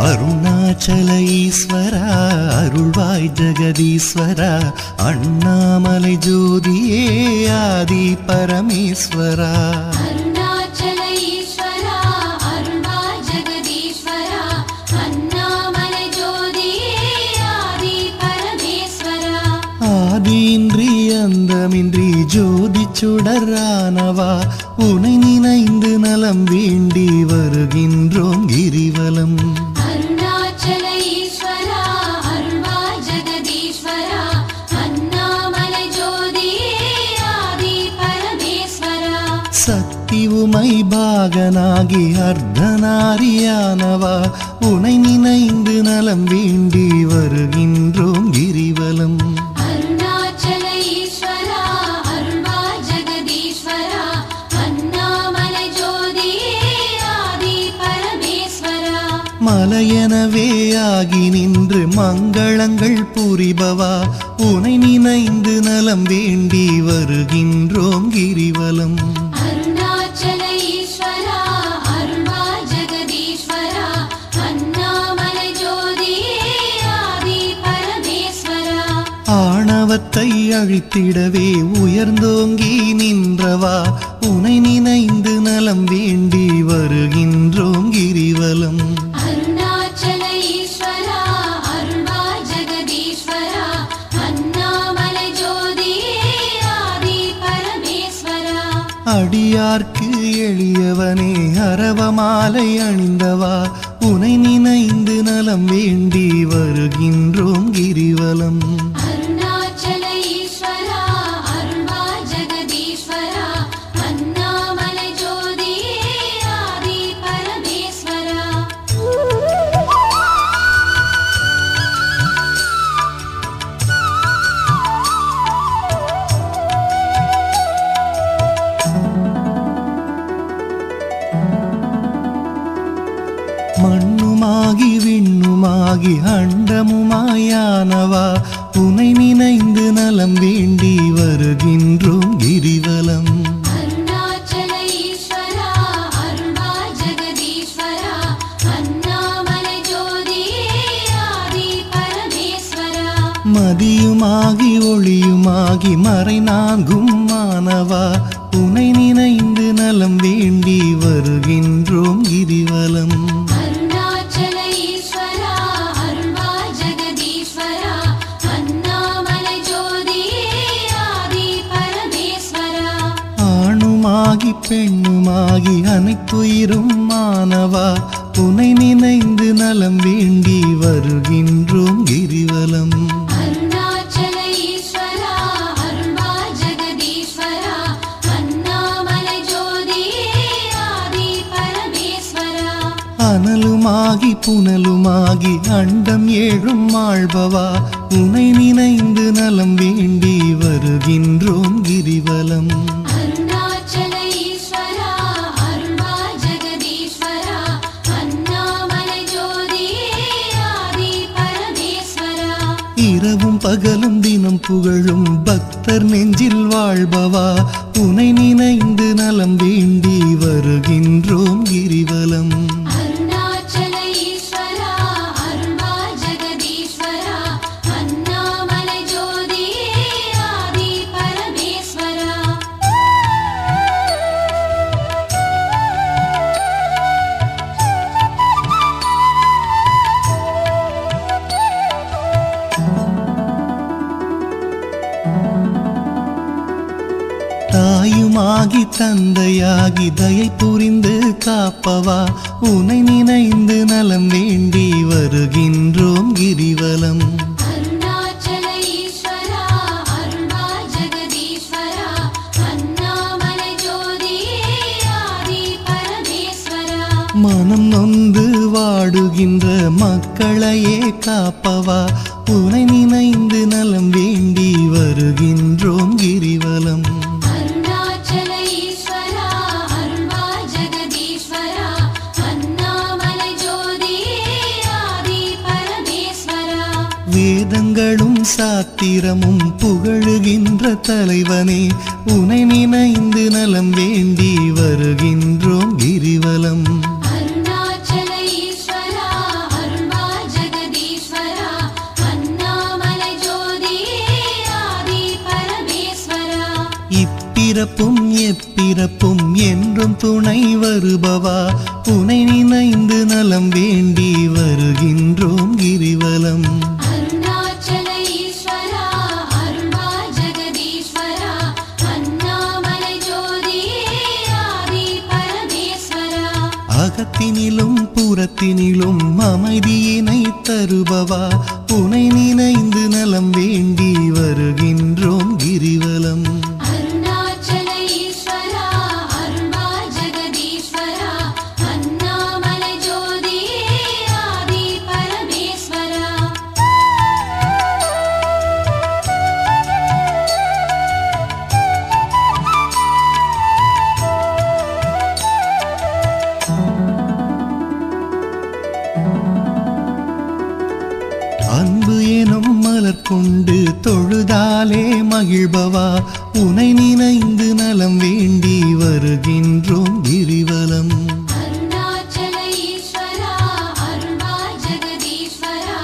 அருணாச்சல ஈஸ்வரா அருள்வாய் ஜெகதீஸ்வரா அண்ணாமலை ஜோதியே ஆதி பரமேஸ்வரா அருணாச்சல ஈஸ்வரா அருள்வாய் ஜெகதீஸ்வரா அண்ணாமலை ஜோதியே ஆதி பரமேஸ்வரா ஆதியின்றி அந்தமின்றி ஜோதி சுடரானவா உனை நினைந்து நலம் வேண்டி வருகின்றோம் கிரிவலம் அருணாச்சல ஈஸ்வரா அருள்வாய் ஜெகதீஸ்வரா அண்ணாமலை ஜோதியே ஆதி பரமேஸ்வரா சக்தி உமை பாகனாகி அர்த்தநாரியானவா உனை நினைந்து நலம் வேண்டி வருகின்றோம் கிரிவலம் அருணாச்சல ஈஸ்வரா அருள்வாய் ஜெகதீஸ்வரா அண்ணாமலை ஜோதியே ஆதி பரமேஸ்வரா மலையெனவே ஆகி நின்று மங்களங்கள் புரிபவா உனை நினைந்து நலம் வேண்டி வருகின்றோம் கிரிவலம் அருணாச்சல ஈஸ்வரா அருள்வாய் ஜெகதீஸ்வரா அண்ணாமலை ஜோதியே ஆதி பரமேஸ்வரா ஆணவத்தை அழித்திடவே உயர்ந்தோங்கி நின்றவா உனை நினைந்து நலம் வேண்டி வருகின்றோம் கிரிவலம் அருணாச்சல ஈஸ்வரா அருள்வாய் ஜெகதீஸ்வரா அண்ணாமலை ஜோதியே ஆதி பரமேஸ்வரா அடியார்க்கு எளியவனே அரவமாலை அணிந்தவா உனை நினைந்து நலம் வேண்டி வருகின்றோம் கிரிவலம் அருணாச்சல ஈஸ்வரா அருள்வாய் ஜெகதீஸ்வரா அண்ணாமலை ஜோதியே ஆதி பரமேஸ்வரா மண்ணுமாகி விண்ணுமாகி அண்டமுமாயானவா உனை நினைந்து நலம் வேண்டி வருகின்றோம் கிரிவலம் அருணாச்சல ஈஸ்வரா அருள்வாய் ஜெகதீஸ்வரா அண்ணாமலை ஜோதியே ஆதி பரமேஸ்வரா மதியுமாகி ஒளியுமாகி மறைநான்கும் மானவா உனை நினைந்து நலம் வேண்டி வருகின்றோம் கிரிவலம் அருணாச்சல ஈஸ்வரா அருள்வாய் ஜெகதீஸ்வரா அண்ணாமலை ஜோதியே ஆதி பரமேஸ்வரா ஆணுமாகி பெண்ணுமாகி அனைத்துயிரும் மானவா உனை நினைந்து நலம் வேண்டி வருகின்றோம் கிரிவலம் அருணாச்சல ஈஸ்வரா அருள்வாய் ஜெகதீஸ்வரா அண்ணாமலை ஜோதியே ஆதி பரமேஸ்வரா அனலுமாகி புனலுமாகி அண்டம் ஏழும் ஆள்பவா உனை நினைந்து நலம் வேண்டி வருகின்றோம் கிரிவலம் அருணாச்சல ஈஸ்வரா அருள்வாய் ஜெகதீஸ்வரா அண்ணாமலை ஜோதியே ஆதி பரமேஸ்வரா இரவும் பகலும் தினம் புகழும் பக்தர் நெஞ்சில் வாழ்பவா உனை நினைந்து நலம் வேண்டி வருகின்றோம் கிரிவலம் அருணாச்சல ஈஸ்வரா அருள்வாய் ஜெகதீஸ்வரா அண்ணாமலை ஜோதியே ஆதி பரமேஸ்வரா தாயுமாகி தந்தையாகி தயை புரிந்து காப்பவா உனை நினைந்து நலம் வேண்டி வருகின்றோம் கிரிவலம் அருணாச்சல ஈஸ்வரா அருள்வாய் ஜெகதீஸ்வரா அண்ணாமலை ஜோதியே ஆதி பரமேஸ்வரா மனம் நொந்து வாடுகின்ற மக்களையே காப்பவா உனை நினைந்து நலம் வேண்டி வருகின்றோம் கிரிவலம் அருணாச்சல ஈஸ்வரா அருள்வாய் ஜெகதீஸ்வரா அண்ணாமலை ஜோதியே ஆதி பரமேஸ்வரா வேதங்களும் சாத்திரமும் புகழுகின்ற தலைவனே உனை நினைந்து நலம் வேண்டி வருகின்றோம் கிரிவலம் அருணாச்சல ஈஸ்வரா அருள்வாய் இப்பிறப்பும் எப்பிறப்பும் என்றும் துணை வருபவா உனை நினைந்து நலம் வேண்டி வருகின்றோம் கிரிவலம். அருணாச்சல ஈஸ்வரா அருள்வா ஜெகதீஸ்வரா அண்ணாமலை ஜோதியே ஆதி பரமேஸ்வரா. அகத்தினிலும் புறத்தினிலும் அமைதியினை தருபவா உனை நினைந்து நலம் வேண்டி வருகின்றோம் கிரிவலம். அருணாச்சல ஈஸ்வரா அருள்வா ஜெகதீஸ்வரா அண்ணாமலை ஜோதியே ஆதி பரமேஸ்வரா. அன்பு எனும் மலர் கொண்டு தொழுதாலே மகிழ்பவா உனை நினைந்து நலம் வேண்டி வருகின்றோம் கிரிவலம். அருணாச்சல ஈஸ்வரா அருள்வா ஜெகதீஸ்வரா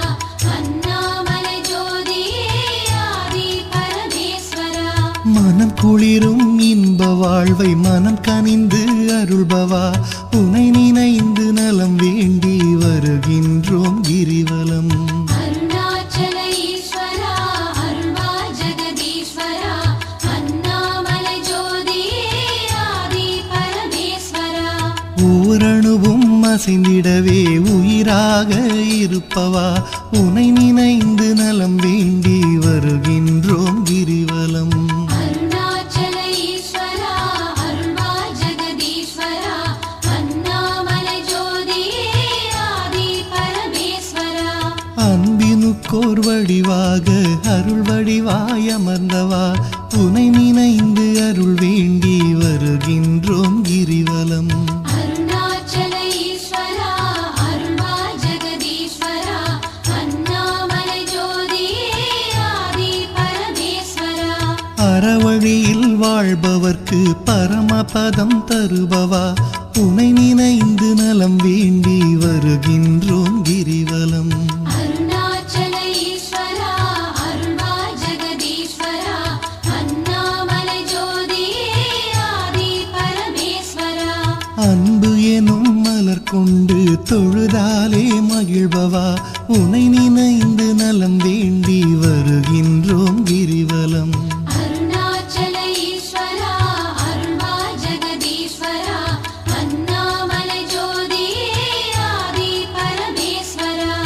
அண்ணாமலை ஜோதியே ஆதி பரமேஸ்வரா. மனம் குளிரும் இன்ப வாழ்வை மனம் கனிந்து அருள்பவா உனை நினைந்து நலம் வேண்டி வருகின்றோம் கிரிவலம். அருணாச்சல ஈஸ்வரா அருள்வா ஜெகதீஸ்வரா அண்ணாமலை ஜோதியே ஆதி பரமேஸ்வரா. ஓரணுவும் அசைந்திடவே உயிராக இருப்பவா உனை நினைந்து நலம் வேண்டி வருகின்றோம் கிரிவலம். அருணாச்சல ஈஸ்வரா அருள்வா ஜெகதீஸ்வரா அண்ணாமலை ஜோதியே ஆதி பரமேஸ்வரா. அன்பினுக்கோர் வடிவாக அருள் வடிவாய் அமர்ந்தவா உனை நினைந்து அருள் வேண்டி வருகின்றோம் கிரிவலம். அருணாச்சல ஈஸ்வரா அருள்வா ஜெகதீஸ்வரா அண்ணாமலை ஜோதியே ஆதி பரமேஸ்வரா. அறவழியில் வாழ்பவர்க்கு பரமபதம் தருபவா உனை நினைந்து நலம் வேண்டி வருகின்றோம் கிரிவலம். அருணாச்சல ஈஸ்வரா அருள்வா ஜெகதீஸ்வரா அண்ணாமலை ஜோதியே ஆதி பரமேஸ்வரா. அன்பு எனும் மலர் கொண்டு தொழுதாலே மகிழ்பவா உனை நினைந்து நலம் வேண்டி வருகின்றோம் கிரிவலம். அருணாச்சல ஈஸ்வரா அருள்வா ஜெகதீஸ்வரா அண்ணாமலை ஜோதியே ஆதி பரமேஸ்வரா.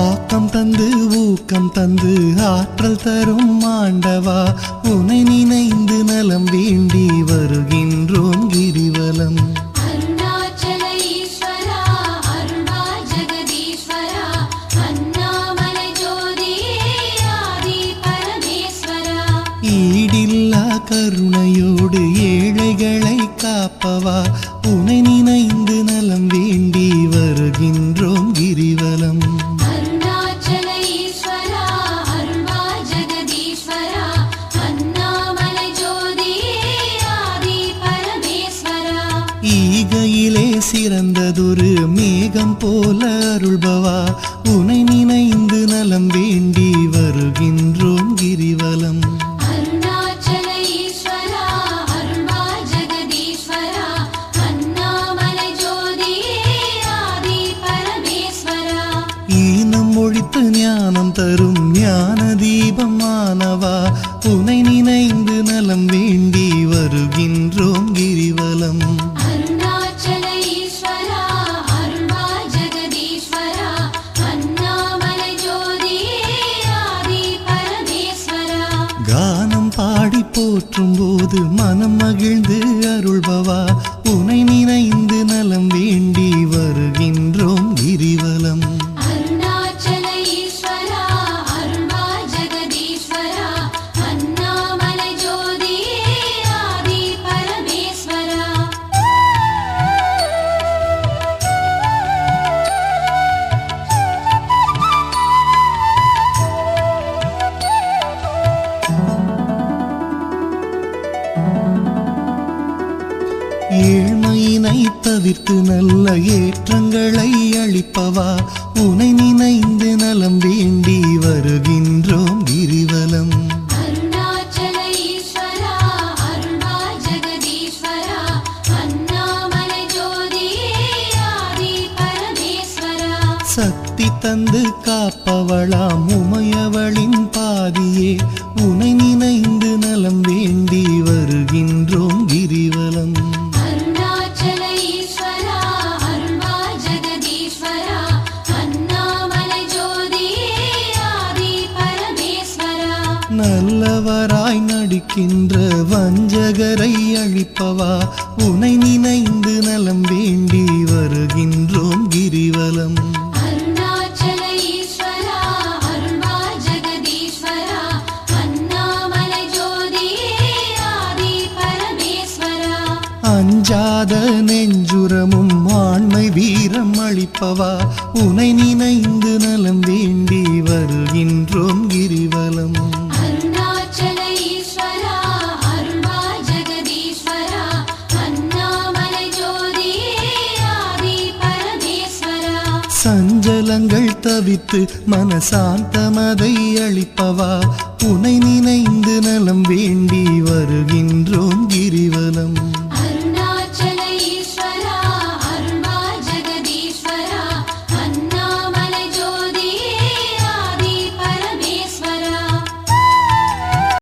ஆக்கம் தந்து ஊக்கம் தந்து ஆற்றல் தரும் ஆண்டவா உனை நினைந்து நலம் வேண்டி வருகின்றோம் கிரிவலம். அருணாச்சல ஈஸ்வரா அருள்வா ஜெகதீஸ்வரா அண்ணாமலை ஜோதியே ஆதி பரமேஸ்வரா. ஈடில்லா கருணையோடு ஏழைகளை காப்பவா உனை நினைந்து நலம் வேண்டி வருகின்றோம் கிரிவலம். அருணாச்சல ஈஸ்வரா அருள்வா ஜெகதீஸ்வரா அண்ணாமலை ஜோதியே ஆதி பரமேஸ்வரா. ஈகையிலே சிறந்ததொரு மேகம் போல அருள்பவா உனை நினைந்து நலம் வேண்டி வருகின்றோம் கிரிவலம். அருணாச்சல ஈஸ்வரா அருள்வா ஜெகதீஸ்வரா அண்ணாமலை ஜோதியே ஆதி பரமேஸ்வரா. ஈனம் ஒழித்து ஞானம் தரும் ஞான தீபமானவா உனை நினைந்து நலம் வேண்டி வருகின்றோம் கிரிவலம். அருணாச்சல ஈஸ்வரா அருள்வா ஜெகதீஸ்வரா அண்ணாமலை ஜோதியே ஆதி பரமேஸ்வரா. கானம் பாடி போற்றும் போது மனம் மகிழ்ந்து அருள்பவா உனை நினைந்து நலம் வேண்டி வருகின்றோம் கிரிவலம். அருணாச்சல ஈஸ்வரா அருள்வா ஜெகதீஸ்வரா அண்ணாமலை ஜோதியே ஆதி பரமேஸ்வரா. தவிர்த்து நல்ல ஏற்றங்களை அளிப்பவா உனை நினைந்து நலம் வேண்டி வருகின்றோம் கிரிவலம். அருணாச்சல ஈஸ்வரா அருள்வாய் ஜெகதீஸ்வரா அண்ணாமலை ஜோதியே ஆதி பரமேஸ்வரா. சக்தி தந்து காப்பவளாம் உமையவளின் பாதியே உனை நினைந்து நலம் வேண்டி வருகின்றோம் கிரிவலம். அருணாச்சல ஈஸ்வரா அருள்வாய் ஜெகதீஸ்வரா அண்ணாமலை ஜோதியே ஆதி பரமேஸ்வரா. நல்லவராய் நடிக்கின்ற வஞ்சகரை அழிப்பவா உனை நினைந்து நலம் வேண்டி வருகின்றோம் கிரிவலம். அருணாச்சல ஈஸ்வரா அருள்வாய் ஜெகதீஸ்வரா அண்ணாமலை ஜோதியே ஆதி பரமேஸ்வரா. அஞ்சாத நெஞ்சுரமும் ஆண்மை வீரம் அளிப்பவா உனை நினைந்து நலம் வேண்டி வருகின்றோம் கிரிவலம். அருணாச்சல ஈஸ்வரா அருள்வாய் ஜெகதீஸ்வரா அண்ணாமலை ஜோதியே ஆதி பரமேஸ்வரா. சஞ்சலங்கள் தவித்து மனசாந்தமதை அளிப்பவா உனை நினைந்து நலம் வேண்டி வருகின்றோம் கிரிவலம்.